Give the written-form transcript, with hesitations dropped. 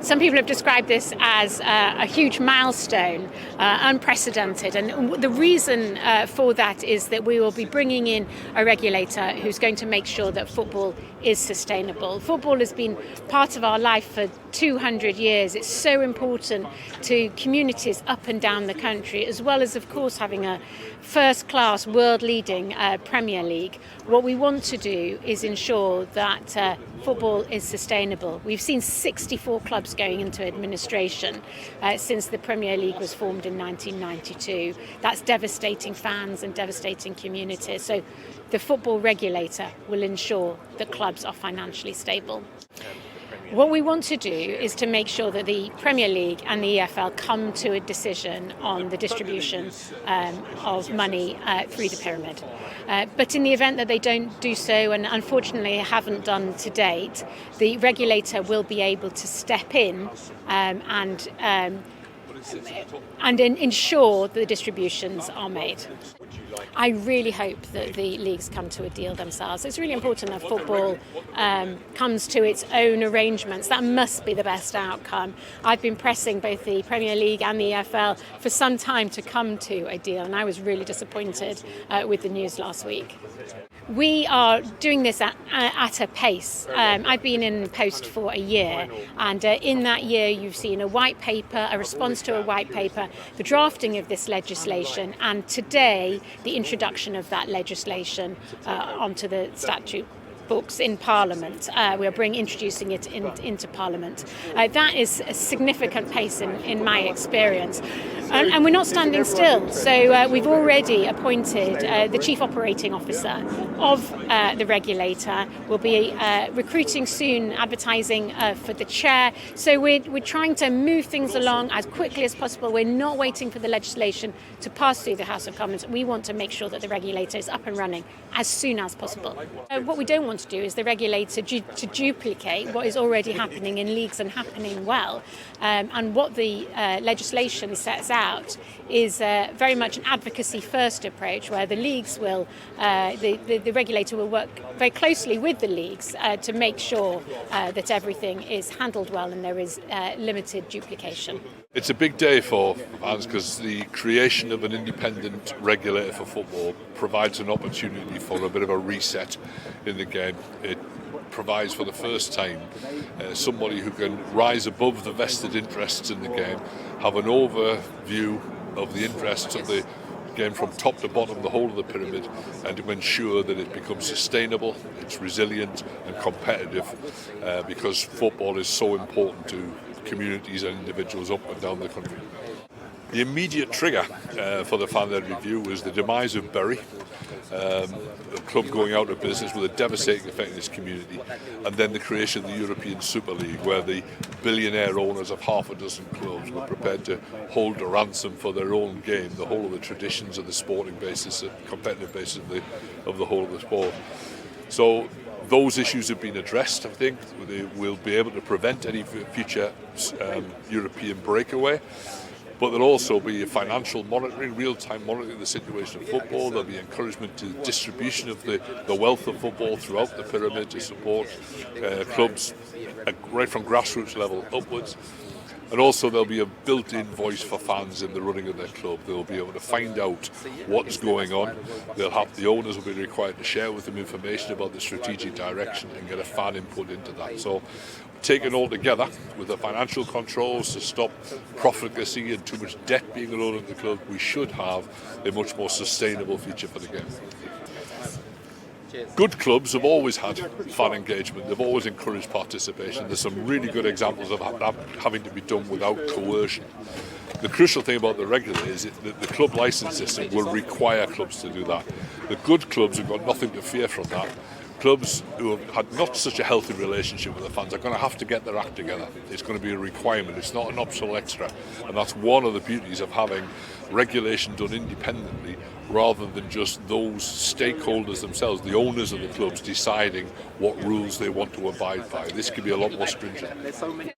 Some people have described this as a huge milestone, unprecedented, and the reason for that is that we will be bringing in a regulator who's going to make sure that football is sustainable. Football has been part of our life for 200 years. It's so important to communities up and down the country, as well as, of course, having a first-class, world-leading Premier League. What we want to do is ensure that football is sustainable. We've seen 64 clubs going into administration since the Premier League was formed in 1992. That's devastating fans and devastating communities. So the football regulator will ensure that clubs are financially stable. What we want to do is to make sure that the Premier League and the EFL come to a decision on the distribution of money through the pyramid. But in the event that they don't do so, and unfortunately haven't done to date, the regulator will be able to step in and ensure that the distributions are made. I really hope that the leagues come to a deal themselves. It's really important that football comes to its own arrangements. That must be the best outcome. I've been pressing both the Premier League and the EFL for some time to come to a deal, and I was really disappointed with the news last week. We are doing this at a pace. I've been in post for a year, and in that year you've seen a white paper, a response to a white paper, the drafting of this legislation, and today the introduction of that legislation onto the statute books in Parliament. We are introducing it into Parliament. That is a significant pace in my experience. And we're not standing still. So we've already appointed the Chief Operating Officer of the regulator. We'll be recruiting soon, advertising for the chair. So we're trying to move things along as quickly as possible. We're not waiting for the legislation to pass through the House of Commons. We want to make sure that the regulator is up and running as soon as possible. What we don't want to do is the regulator to duplicate what is already happening in leagues and happening well. And what the legislation sets out is very much an advocacy-first approach, where the leagues will, the regulator will work very closely with the leagues to make sure that everything is handled well and there is limited duplication. It's a big day for fans because the creation of an independent regulator for football provides an opportunity for a bit of a reset in the game. It provides for the first time somebody who can rise above the vested interests in the game, have an overview of the interests of the game from top to bottom, the whole of the pyramid, and to ensure that it becomes sustainable, it's resilient and competitive, because football is so important to communities and individuals up and down the country. The immediate trigger for the fan-led review was the demise of Bury, a club going out of business with a devastating effect in its community, and then the creation of the European Super League, where the billionaire owners of half a dozen clubs were prepared to hold a ransom for their own game, the whole of the traditions of the sporting basis and competitive basis of the whole of the sport. So those issues have been addressed. I think they will be able to prevent any future European breakaway. But there'll also be financial monitoring, real-time monitoring of the situation of football. There'll be encouragement to the distribution of the wealth of football throughout the pyramid to support clubs right from grassroots level upwards. And also there'll be a built-in voice for fans in the running of their club. They'll be able to find out what's going on. The owners will be required to share with them information about the strategic direction and get a fan input into that. So taken all together with the financial controls to stop profligacy and too much debt being loaded into the club, we should have a much more sustainable future for the game. Good clubs have always had fan engagement. They've always encouraged participation. There's some really good examples of that having to be done without coercion. The crucial thing about the regulator is that the club licence system will require clubs to do that. The good clubs have got nothing to fear from that. Clubs who have had not such a healthy relationship with the fans are going to have to get their act together. It's going to be a requirement. It's not an optional extra. And that's one of the beauties of having regulation done independently rather than just those stakeholders themselves, the owners of the clubs, deciding what rules they want to abide by. This could be a lot more stringent.